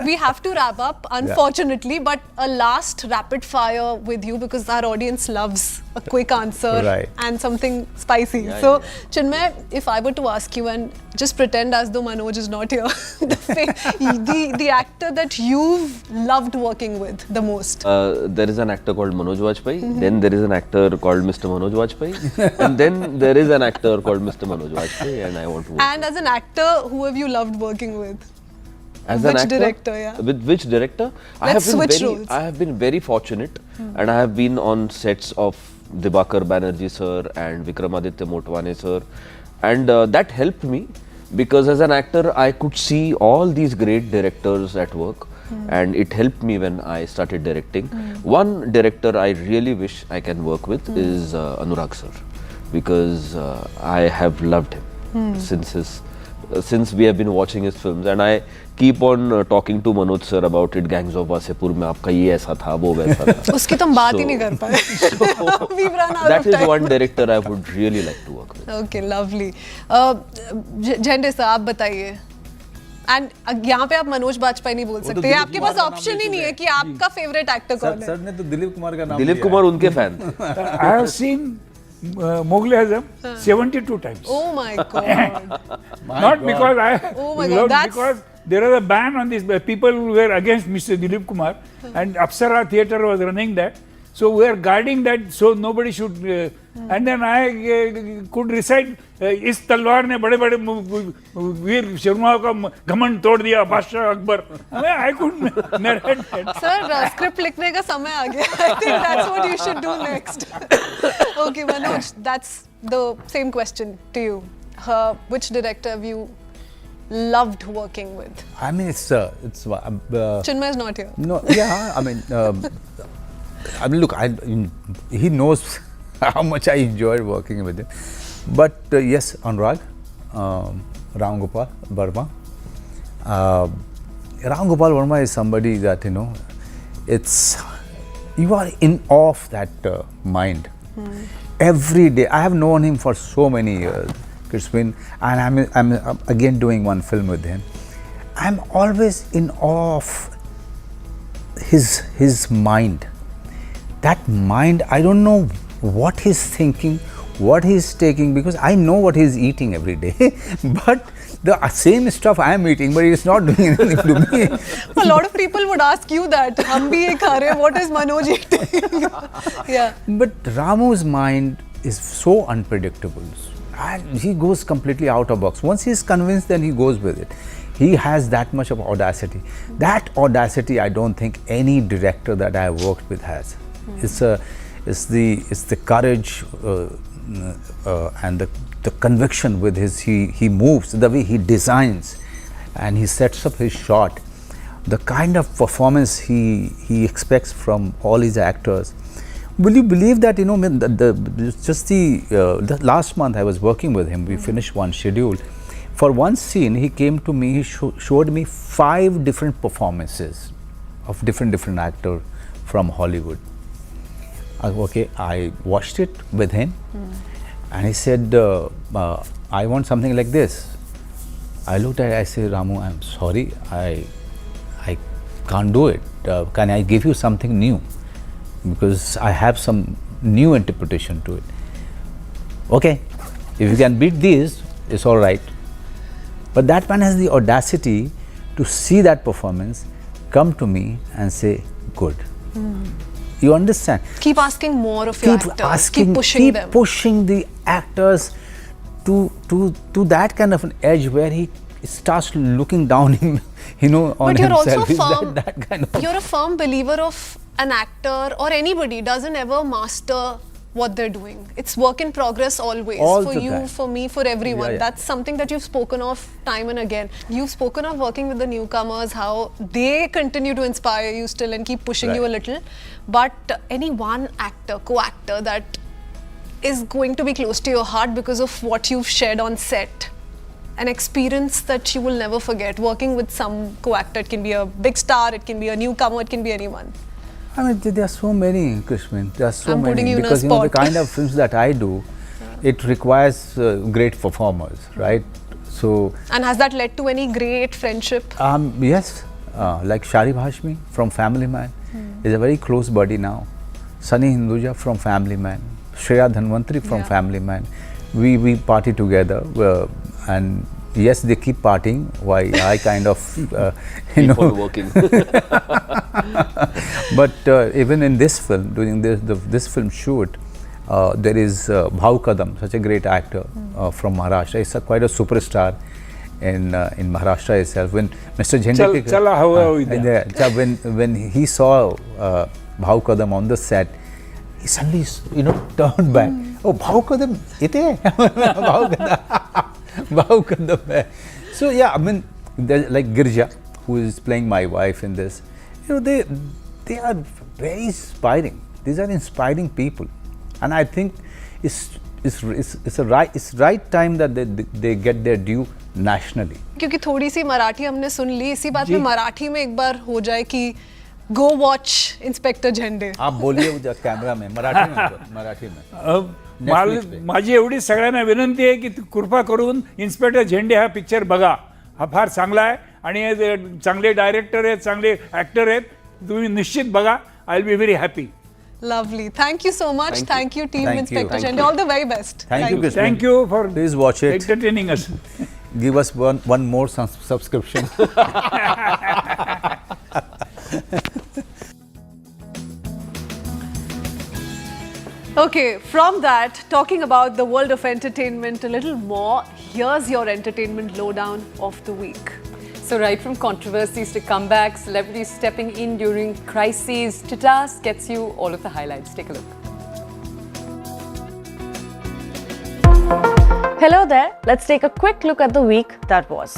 We have to wrap up, unfortunately, but a last rapid fire with you, because our audience loves a quick answer and something spicy. Chinmay, if I were to ask you, and just pretend as though Manoj is not here, the actor that you've loved working with the most? There is an actor called Manoj Bajpayee, then there is an actor called Mr. Manoj Bajpayee, and then there is an actor called Mr. Manoj Bajpayee, and I want to work And as an actor, who have you loved working with? As which an actor, director, yeah. With which director? Let's switch roles. I have been very fortunate, and I have been on sets of Dibakar Banerjee sir and Vikramaditya Motwane sir, and that helped me, because as an actor I could see all these great directors at work, and it helped me when I started directing. One director I really wish I can work with is Anurag sir, because I have loved him since we have been watching his films, and I keep on talking to Manoj sir about it. Gangs of Wasepur में आपका ये ऐसा था, वो वैसा था. उसकी तो हम बात ही नहीं कर पाए. We've run out That of is time. one director I would really like to work with. Okay, lovely. Zende sir, आप बताइए. And यहाँ पे आप मनोज बाजपेयी नहीं बोल सकते. आपके पास ऑप्शन ही नहीं है कि आपका फेवरेट एक्टर कौन है. सर ने तो दिलीप कुमार का नाम दिलीप कुमार उनके फैन थे. I have seen Mughal Azam 72 times. Oh my God. Not because I Oh my loved, God, because there was a ban on this. People were against Mr. Dilip Kumar, and Apsara Theatre was running that. So we are guarding that, so nobody should. And then I could recite, इस तलवार ने बड़े बड़े वीर शर्मा का घमंड तोड़ दिया, बादशाह Akbar. I couldn't narrate that. Sir, script लिखने का समय आ गया. I think that's what you should do next. Okay, Manoj, that's the same question to you. Which director have you loved working with? I mean, it's Chinmay is not here. No, yeah, I mean, look, he knows how much I enjoyed working with him. But yes, Anurag, Ram Gopal Verma. Ram Gopal Verma is somebody that, you are in awe of that mind. Every day, I have known him for so many years, Krishmin, and I'm again doing one film with him. I'm always in awe of his mind. That mind, I don't know what he's thinking, what he's taking, because I know what he's eating every day. But the same stuff I'm eating, but it's not doing anything to me. A lot of people would ask you that. Hum bhi ye kha rahe hain, what is Manoj eating? Yeah. But Ramu's mind is so unpredictable. And he goes completely out of box. Once he's convinced, then he goes with it. He has that much of audacity. That audacity, I don't think any director that I have worked with has. It's the courage and the conviction with he moves, the way he designs, and he sets up his shot. The kind of performance he expects from all his actors. Will you believe that, the last month I was working with him, we finished one schedule. For one scene, he came to me, he showed me 5 different performances of different actors from Hollywood. I watched it with him, and he said, I want something like this. I looked at it, I said, Ramu, I'm sorry, I can't do it. Can I give you something new? Because I have some new interpretation to it. Okay, if you can beat these, it's all right. But that man has the audacity to see that performance, come to me and say, good. You understand? Keep asking more of your actors. Keep pushing them. Keep pushing the actors to that kind of an edge where he starts looking down on himself. But you're also firm. That kind of You're a firm believer of an actor or anybody doesn't ever master what they're doing. It's work in progress always. For you, for me, for everyone. Yeah. That's something that you've spoken of time and again. You've spoken of working with the newcomers, how they continue to inspire you still and keep pushing you a little. But any one actor, co-actor that is going to be close to your heart because of what you've shared on set, an experience that you will never forget, working with some co-actor. It can be a big star, it can be a newcomer, it can be anyone. I mean, there are so many, Krishmin. There are so many. Putting you because in a spot. The kind of films that I do, it requires great performers, right? So. And has that led to any great friendship? Yes, like Sharif Hashmi from Family Man is a very close buddy now. Sunny Hinduja from Family Man, Shreya Dhanvantari from Family Man. We party together, and yes, they keep partying. Why I kind of, keep on working. But even in this film, during this film shoot, there is Bhau Kadam, such a great actor from Maharashtra. He's quite a superstar in Maharashtra itself. When Mr. Zende, when he saw Bhau Kadam on the set, he suddenly turned back. Oh, Bhau Kadam, ite Bhau Kadam. Bhau Kadam hai. So yeah, I mean, like Girja, who is playing my wife in this, they are very inspiring. These are inspiring people, and I think it's right time that they get their due nationally. क्योंकि थोड़ी सी मराठी हमने सुन ली, इसी बात में मराठी में एक बार हो जाए कि go watch Inspector Zende. आप बोलिए उधर कैमरा में मराठी में. माझी एवढी सगळ्यांना विनंती आहे की कृपा करून इन्स्पेक्टर झेंडे हा पिक्चर बघा. हा फार चांगला आहे आणि चांगले डायरेक्टर आहेत, चांगले ॲक्टर आहेत. तुम्ही निश्चित बघा. I will be very happy. Lovely. Thank you so much. Thank you, team Inspector Zende. All the very best. Thank you, Krishnan. Thank you for please watch it. Entertaining us. Give us one more subscription. Okay, from that, talking about the world of entertainment a little more, here's your entertainment lowdown of the week. So right from controversies to comebacks, celebrities stepping in during crises, Titas gets you all of the highlights. Take a look. Hello there, let's take a quick look at the week that was.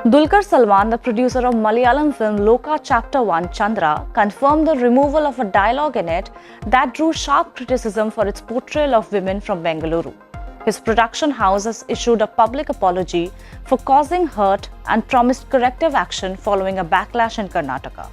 Dulquer Salman, the producer of Malayalam film Loka Chapter 1 Chandra, confirmed the removal of a dialogue in it that drew sharp criticism for its portrayal of women from Bengaluru. His production house has issued a public apology for causing hurt and promised corrective action following a backlash in Karnataka.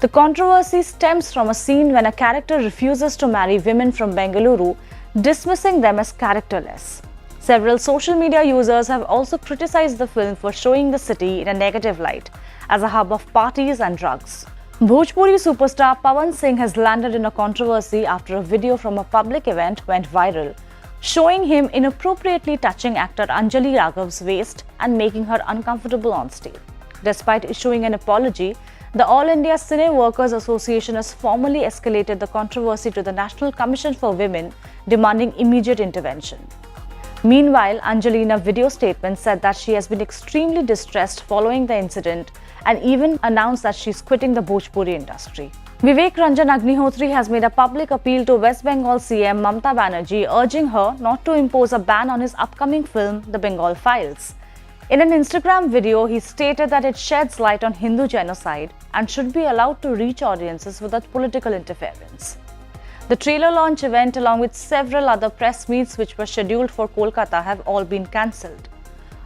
The controversy stems from a scene when a character refuses to marry women from Bengaluru, dismissing them as characterless. Several social media users have also criticized the film for showing the city in a negative light, as a hub of parties and drugs. Bhojpuri superstar Pawan Singh has landed in a controversy after a video from a public event went viral, showing him inappropriately touching actor Anjali Raghav's waist and making her uncomfortable on stage. Despite issuing an apology, the All India Cine Workers Association has formally escalated the controversy to the National Commission for Women, demanding immediate intervention. Meanwhile, Anjali in a video statement said that she has been extremely distressed following the incident and even announced that she is quitting the Bhojpuri industry. Vivek Ranjan Agnihotri has made a public appeal to West Bengal CM Mamata Banerjee, urging her not to impose a ban on his upcoming film, The Bengal Files. In an Instagram video, he stated that it sheds light on Hindu genocide and should be allowed to reach audiences without political interference. The trailer launch event, along with several other press meets which were scheduled for Kolkata, have all been cancelled.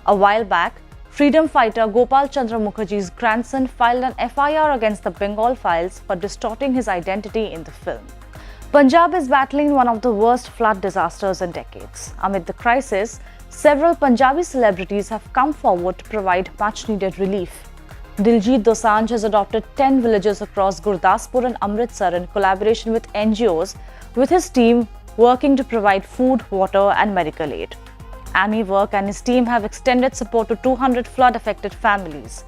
A while back, freedom fighter Gopal Chandra Mukherjee's grandson filed an FIR against the Bengal Files for distorting his identity in the film. Punjab is battling one of the worst flood disasters in decades. Amid the crisis, several Punjabi celebrities have come forward to provide much-needed relief. Diljit Dosanjh has adopted 10 villages across Gurdaspur and Amritsar in collaboration with NGOs, with his team working to provide food, water and medical aid. Ami Work and his team have extended support to 200 flood-affected families.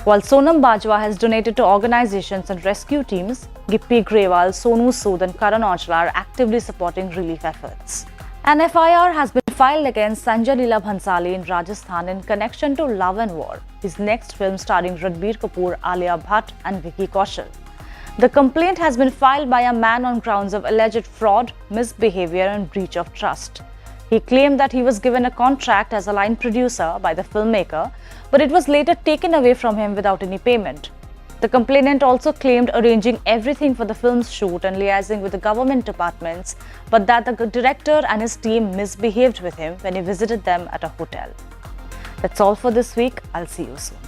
While Sonam Bajwa has donated to organizations and rescue teams, Gippy Grewal, Sonu Sood and Karan Aujla are actively supporting relief efforts. An FIR has been filed against Sanjay Leela Bhansali in Rajasthan in connection to Love and War, his next film starring Ranbir Kapoor, Alia Bhatt and Vicky Kaushal. The complaint has been filed by a man on grounds of alleged fraud, misbehavior and breach of trust. He claimed that he was given a contract as a line producer by the filmmaker, but it was later taken away from him without any payment. The complainant also claimed arranging everything for the film's shoot and liaising with the government departments, but that the director and his team misbehaved with him when he visited them at a hotel. That's all for this week. I'll see you soon.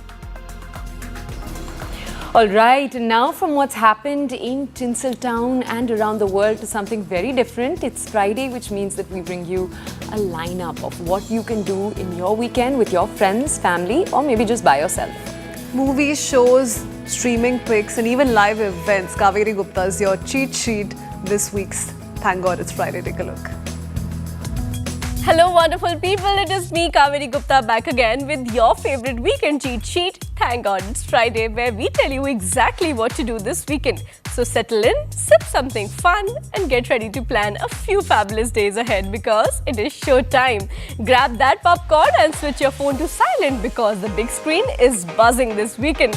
All right, now from what's happened in Tinseltown and around the world to something very different. It's Friday, which means that we bring you a lineup of what you can do in your weekend with your friends, family, or maybe just by yourself. Movies, shows, streaming pics and even live events. Kaveri Gupta's your cheat sheet this week's Thank God It's Friday. Take a look. Hello wonderful people, it is me Kaveri Gupta back again with your favorite weekend cheat sheet. Thank God it's Friday, where we tell you exactly what to do this weekend. So settle in, sip something fun and get ready to plan a few fabulous days ahead, because it is show time. Grab that popcorn and switch your phone to silent, because the big screen is buzzing this weekend.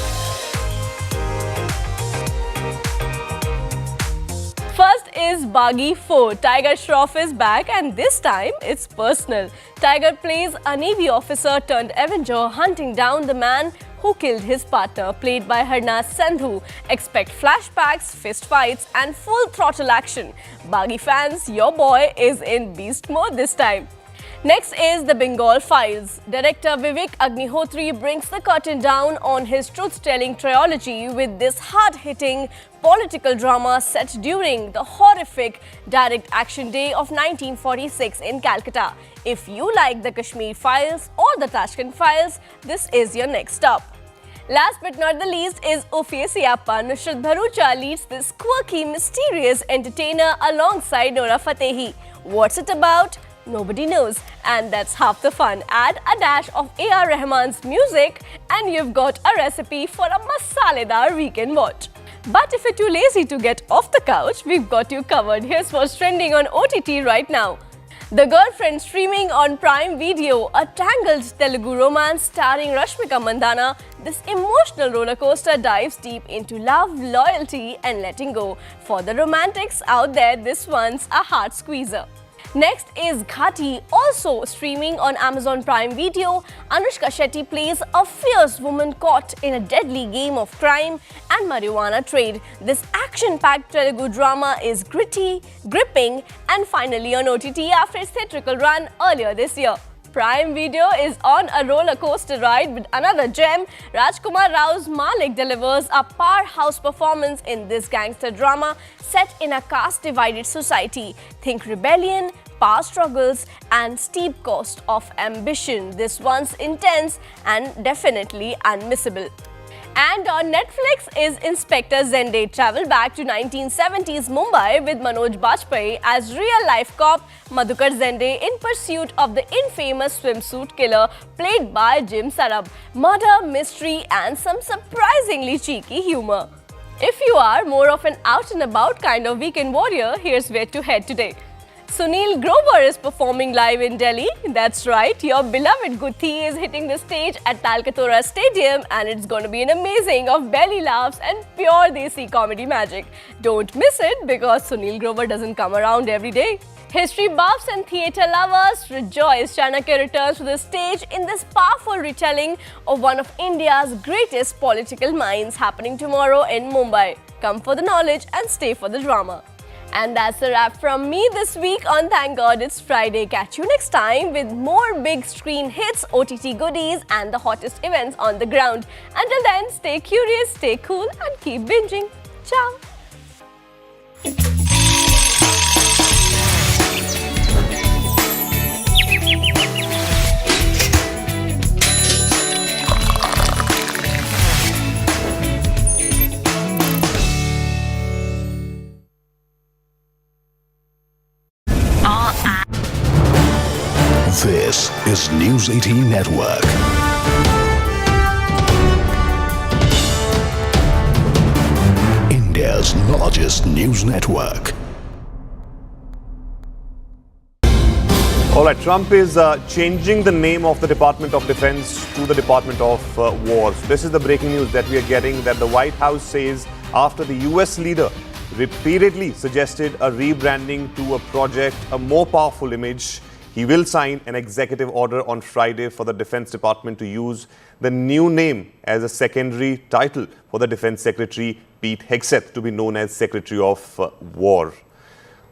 First is Baghi 4. Tiger Shroff is back, and this time it's personal. Tiger plays a Navy officer turned Avenger hunting down the man who killed his partner, played by Harnaaz Sandhu. Expect flashbacks, fist fights and full throttle action. Baghi fans, your boy is in beast mode this time. Next is The Bengal Files. Director Vivek Agnihotri brings the curtain down on his truth-telling trilogy with this hard-hitting political drama set during the horrific direct action day of 1946 in Calcutta. If you like the Kashmir Files or the Tashkent Files, this is your next stop. Last but not the least is Ufiye Siyappa. Nusrat Bharucha leads this quirky, mysterious entertainer alongside Nora Fatehi. What's it about? Nobody knows, and that's half the fun. Add a dash of A.R. Rahman's music and you've got a recipe for a masaledar weekend watch. But if you're too lazy to get off the couch, we've got you covered. Here's what's trending on OTT right now. The Girlfriend, streaming on Prime Video, a tangled Telugu romance starring Rashmika Mandanna. This emotional rollercoaster dives deep into love, loyalty and letting go. For the romantics out there, this one's a heart squeezer. Next is Ghati, also streaming on Amazon Prime Video. Anushka Shetty plays a fierce woman caught in a deadly game of crime and marijuana trade. This action-packed Telugu drama is gritty, gripping, and finally on OTT after its theatrical run earlier this year. Prime Video is on a roller coaster ride with another gem. Rajkumar Rao's Malik delivers a powerhouse performance in this gangster drama set in a caste-divided society. Think rebellion, power struggles, and steep cost of ambition. This one's intense and definitely unmissable. And on Netflix is Inspector Zende. Travel back to 1970s Mumbai with Manoj Bajpayee as real-life cop Madhukar Zende in pursuit of the infamous swimsuit killer played by Jim Sarab. Murder, mystery, and some surprisingly cheeky humor. If you are more of an out-and-about kind of weekend warrior, here's where to head today. Sunil Grover is performing live in Delhi. That's right, your beloved Guthi is hitting the stage at Talkatore Stadium and it's going to be an amazing of belly laughs and pure Desi comedy magic. Don't miss it because Sunil Grover doesn't come around every day. History buffs and theatre lovers rejoice. Chanakya returns to the stage in this powerful retelling of one of India's greatest political minds happening tomorrow in Mumbai. Come for the knowledge and stay for the drama. And that's a wrap from me this week on Thank God It's Friday. Catch you next time with more big screen hits, OTT goodies and the hottest events on the ground. Until then, stay curious, stay cool and keep binging. Ciao! This is News 18 Network. India's largest news network. All right, Trump is changing the name of the Department of Defense to the Department of Wars. This is the breaking news that we are getting, that the White House says after the US leader repeatedly suggested a rebranding to a project, a more powerful image, he will sign an executive order on Friday for the Defense Department to use the new name as a secondary title for the Defense Secretary Pete Hegseth to be known as Secretary of War.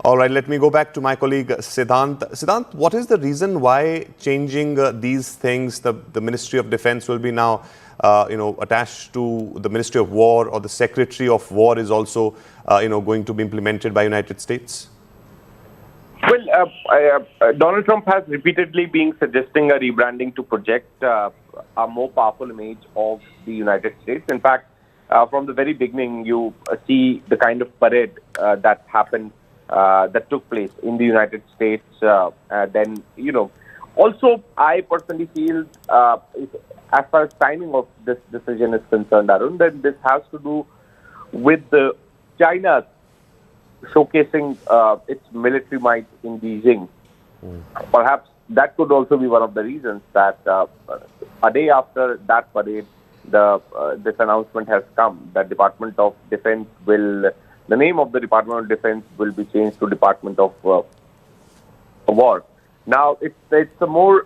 All right, let me go back to my colleague Siddhant. Siddhant, what is the reason why changing these things, the Ministry of Defense will be now attached to the Ministry of War, or the Secretary of War is also going to be implemented by United States? Well, Donald Trump has repeatedly been suggesting a rebranding to project a more powerful image of the United States. In fact, from the very beginning, you see the kind of parade that happened, that took place in the United States. Then, also, I personally feel, as far as timing of this decision is concerned, Arun, that this has to do with China showcasing its military might in Beijing. Perhaps that could also be one of the reasons that a day after that parade, this announcement has come that Department of Defense the name of the Department of Defense will be changed to Department of War. Now, it's a more,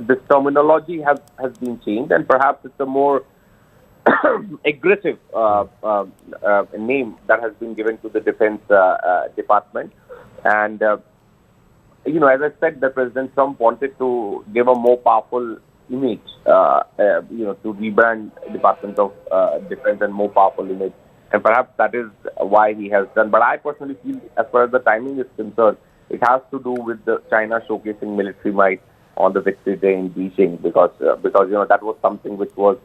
this terminology has been changed, and perhaps it's a more aggressive name that has been given to the Defense Department. And, as I said, the President Trump wanted to give a more powerful image, to rebrand Department of Defense and more powerful image. And perhaps that is why he has done. But I personally feel, as far as the timing is concerned, it has to do with China showcasing military might on the Victory Day in Beijing, because that was something which was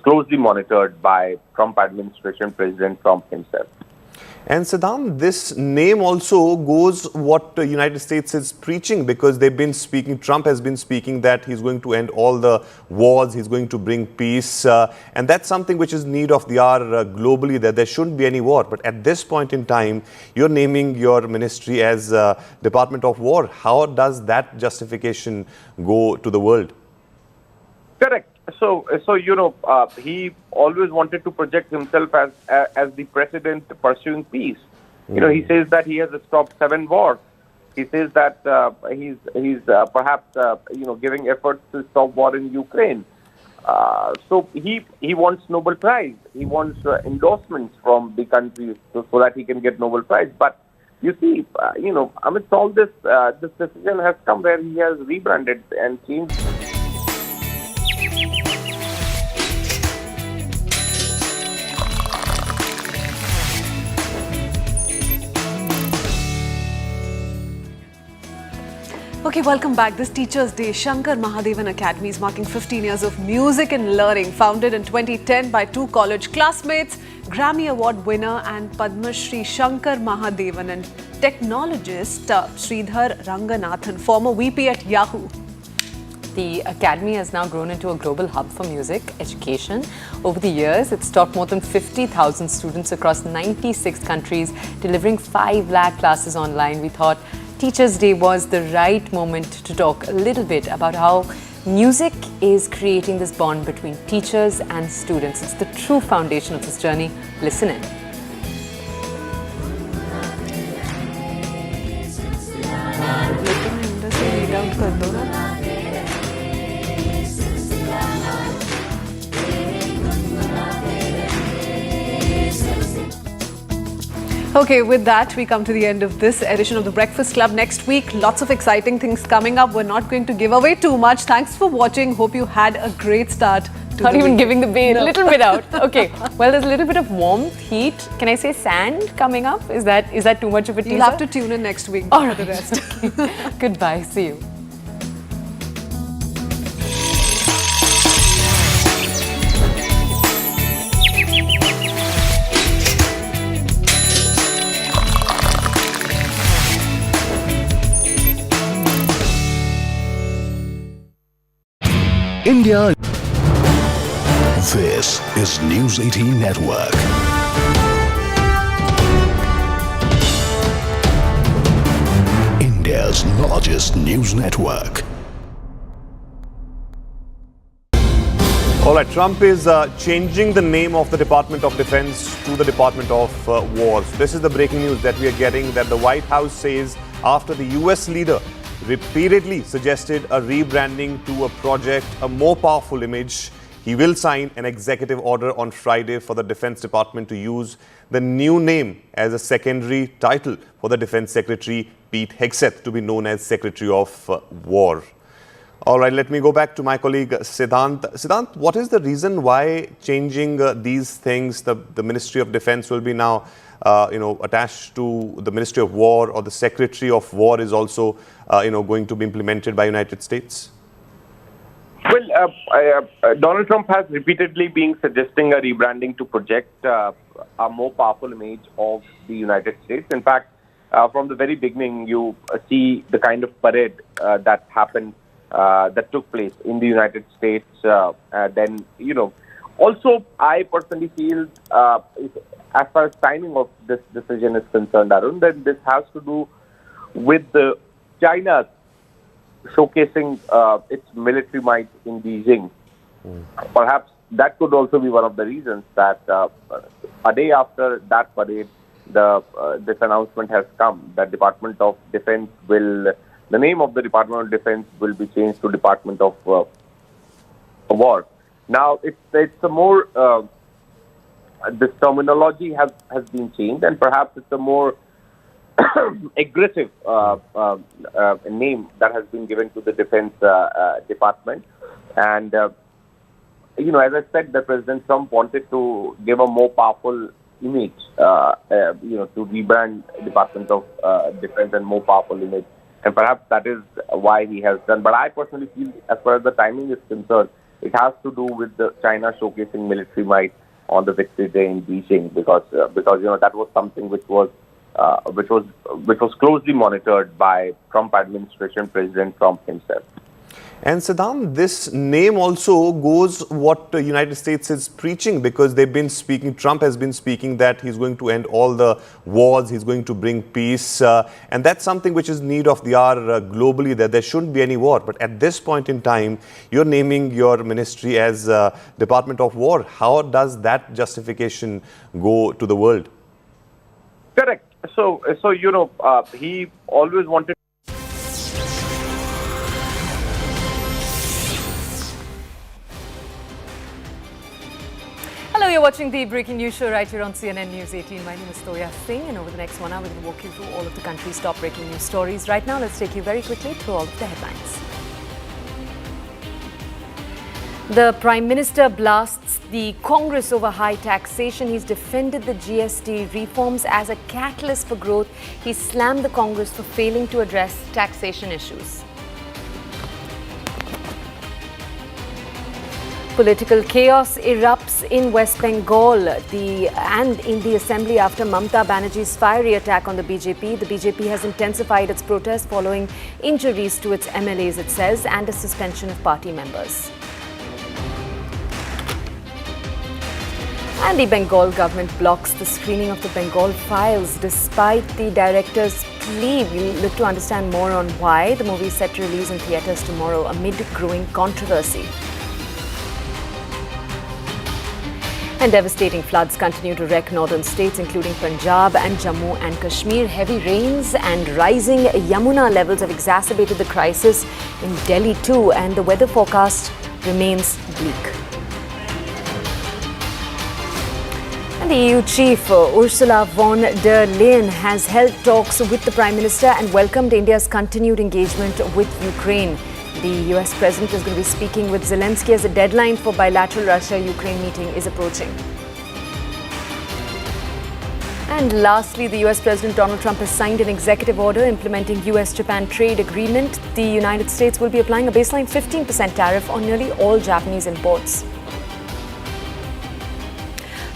closely monitored by Trump administration, President Trump himself. And Siddhant, this name also goes what the United States is preaching, because they've been speaking, Trump has been speaking that he's going to end all the wars, he's going to bring peace. And that's something which is need of the hour globally, that there shouldn't be any war. But at this point in time, you're naming your ministry as Department of War. How does that justification go to the world? Correct. So he always wanted to project himself as the president pursuing peace. You know, he says that he has stopped 7 wars. He says that he's perhaps giving efforts to stop war in Ukraine. So he wants Nobel Prize. He wants endorsements from the countries so that he can get Nobel Prize. But you see, amidst all this, this decision has come where he has rebranded and changed. Okay, welcome back. This Teachers' Day, Shankar Mahadevan Academy is marking 15 years of music and learning. Founded in 2010 by 2 college classmates, Grammy Award winner and Padma Shri Shankar Mahadevan and technologist Sridhar Ranganathan, former VP at Yahoo. The Academy has now grown into a global hub for music education. Over the years, it's taught more than 50,000 students across 96 countries, delivering 5 lakh classes online. We thought Teachers' Day was the right moment to talk a little bit about how music is creating this bond between teachers and students. It's the true foundation of this journey. Listen in. Okay, with that, we come to the end of this edition of The Breakfast Club. Next week, lots of exciting things coming up. We're not going to give away too much. Thanks for watching. Hope you had a great start. Not even giving the bait, a little bit out. Okay, well, there's a little bit of warmth, heat. Can I say sand coming up? Is that too much of a teaser? You'll have to tune in next week for the rest. Okay. Goodbye. See you. India. This is News 18 Network. India's largest news network. All right, Trump is changing the name of the Department of Defense to the Department of Wars. This is the breaking news that we are getting, that the White House says after the US leader repeatedly suggested a rebranding to a project, a more powerful image, he will sign an executive order on Friday for the Defense Department to use the new name as a secondary title for the Defense Secretary Pete Hegseth to be known as Secretary of War. All right, let me go back to my colleague Siddhant. Siddhant, what is the reason why changing these things, the Ministry of Defense will be now attached to the Ministry of War, or the Secretary of War is also going to be implemented by United States? Well, Donald Trump has repeatedly been suggesting a rebranding to project a more powerful image of the United States. In fact, from the very beginning, you see the kind of parade that happened, that took place in the United States. Then, also, I personally feel, as far as timing of this decision is concerned, Arun, that this has to do with China showcasing its military might in Beijing. Perhaps that could also be one of the reasons that a day after that parade, this announcement has come that Department of Defense the name of the Department of Defense will be changed to Department of War. Now, it's a more this terminology has been changed, and perhaps it's a more aggressive name that has been given to the Defense Department. And, as I said, the President Trump wanted to give a more powerful image, to rebrand Department of Defense and more powerful image. And perhaps that is why he has done. But I personally feel, as far as the timing is concerned, it has to do with the China showcasing military might on the Victory Day in Beijing, because that was something which was closely monitored by Trump administration, President Trump himself. And Siddhant, this name also goes what the United States is preaching, because they've been speaking, Trump has been speaking that he's going to end all the wars, he's going to bring peace. And that's something which is need of the hour globally, that there shouldn't be any war. But at this point in time, you're naming your ministry as Department of War. How does that justification go to the world? Correct. So you know, he always wanted. Hello, you're watching the Breaking News Show right here on CNN News 18. My name is Toya Singh, and over the next 1 hour, we're going to walk you through all of the country's top breaking news stories. Right now, let's take you very quickly through all of the headlines. The Prime Minister blasts the Congress over high taxation. He's defended the GST reforms as a catalyst for growth. He slammed the Congress for failing to address taxation issues. Political chaos erupts in West Bengal and in the assembly after Mamata Banerjee's fiery attack on the BJP. The BJP has intensified its protest following injuries to its MLAs, it says, and a suspension of party members. And the Bengal government blocks the screening of the Bengal Files despite the director's plea. We'll look to understand more on why. The movie is set to release in theatres tomorrow amid growing controversy. And devastating floods continue to wreck northern states, including Punjab and Jammu and Kashmir. Heavy rains and rising Yamuna levels have exacerbated the crisis in Delhi too, and the weather forecast remains bleak. And the EU chief, Ursula von der Leyen, has held talks with the Prime Minister and welcomed India's continued engagement with Ukraine. The US President is going to be speaking with Zelensky as the deadline for bilateral Russia-Ukraine meeting is approaching. And lastly, the US President Donald Trump has signed an executive order implementing US-Japan trade agreement. The United States will be applying a baseline 15% tariff on nearly all Japanese imports.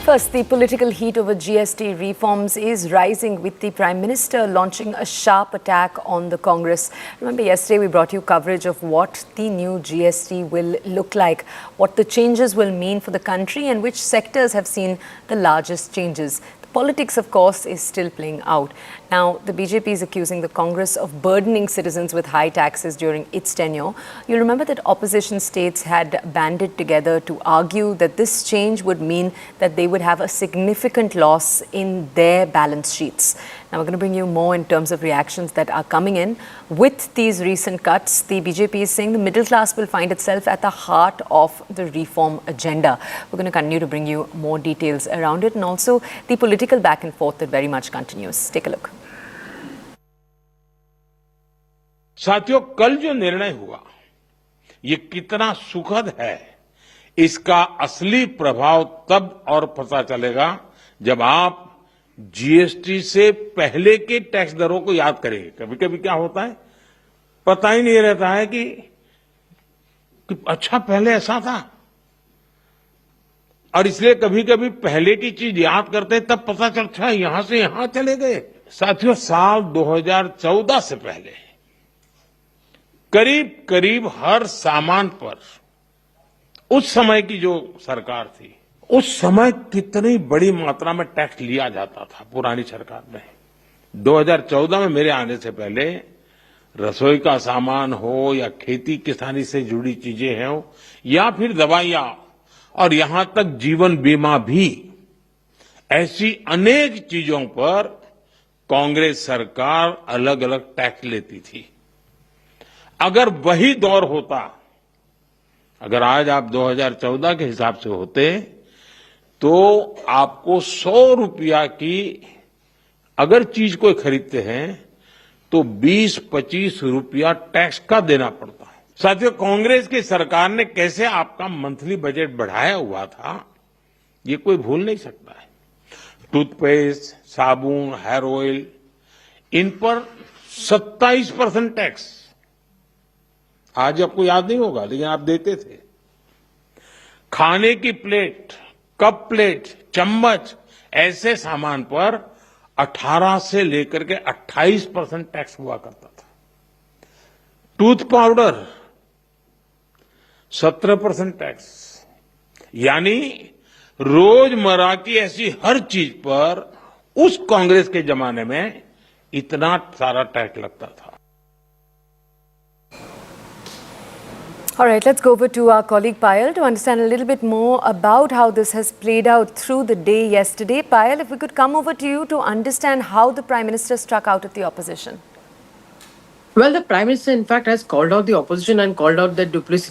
First, the political heat over GST reforms is rising, with the Prime Minister launching a sharp attack on the Congress. Remember, yesterday we brought you coverage of what the new GST will look like, what the changes will mean for the country, and which sectors have seen the largest changes. Politics, of course, is still playing out. Now, the BJP is accusing the Congress of burdening citizens with high taxes during its tenure. You'll remember that opposition states had banded together to argue that this change would mean that they would have a significant loss in their balance sheets. Now, we're going to bring you more in terms of reactions that are coming in. With these recent cuts, the BJP is saying the middle class will find itself at the heart of the reform agenda. We're going to continue to bring you more details around it, and also the political back and forth that very much continues. Take a look. साथियों, कल जो निर्णय हुआ ये कितना सुखद है, इसका असली प्रभाव तब और पता चलेगा जब आप जीएसटी से पहले के टैक्स दरों को याद करेंगे। कभी-कभी क्या होता है, पता ही नहीं रहता है कि अच्छा पहले ऐसा था, और इसलिए कभी-कभी पहले की चीज याद करते हैं तब पता चलता है यहां से यहां चले गए। साथियों, साल 2014 से पहले करीब करीब हर सामान पर उस समय की जो सरकार थी, उस समय कितनी बड़ी मात्रा में टैक्स लिया जाता था पुरानी सरकार में। 2014 में मेरे आने से पहले रसोई का सामान हो या खेती किसानी से जुड़ी चीजें हो या फिर दवाइयां और यहां तक जीवन बीमा भी, ऐसी अनेक चीजों पर कांग्रेस सरकार अलग अलग टैक्स लेती थी। अगर वही दौर होता, अगर आज आप 2014 के हिसाब से होते, तो आपको 100 रुपया की अगर चीज कोई खरीदते हैं तो 20-25 रुपया टैक्स का देना पड़ता है। साथियों, कांग्रेस की सरकार ने कैसे आपका मंथली बजट बढ़ाया हुआ था, ये कोई भूल नहीं सकता है। टूथपेस्ट, साबुन, हेयर ऑयल, इन पर 27% टैक्स, आज आपको याद नहीं होगा लेकिन आप देते थे। खाने की प्लेट, कप प्लेट, चम्मच, ऐसे सामान पर 18 से लेकर के 28% टैक्स हुआ करता था। टूथ पाउडर 17% टैक्स, यानी रोजमर्रा की ऐसी हर चीज पर उस कांग्रेस के जमाने में इतना सारा टैक्स लगता था। All right, let's go over to our colleague Payal to understand a little bit more about how this has played out through the day yesterday. Payal, if we could come over to you to understand how the Prime Minister struck out at the opposition. Well, the Prime Minister, in fact, has called out the opposition and called out their duplicity.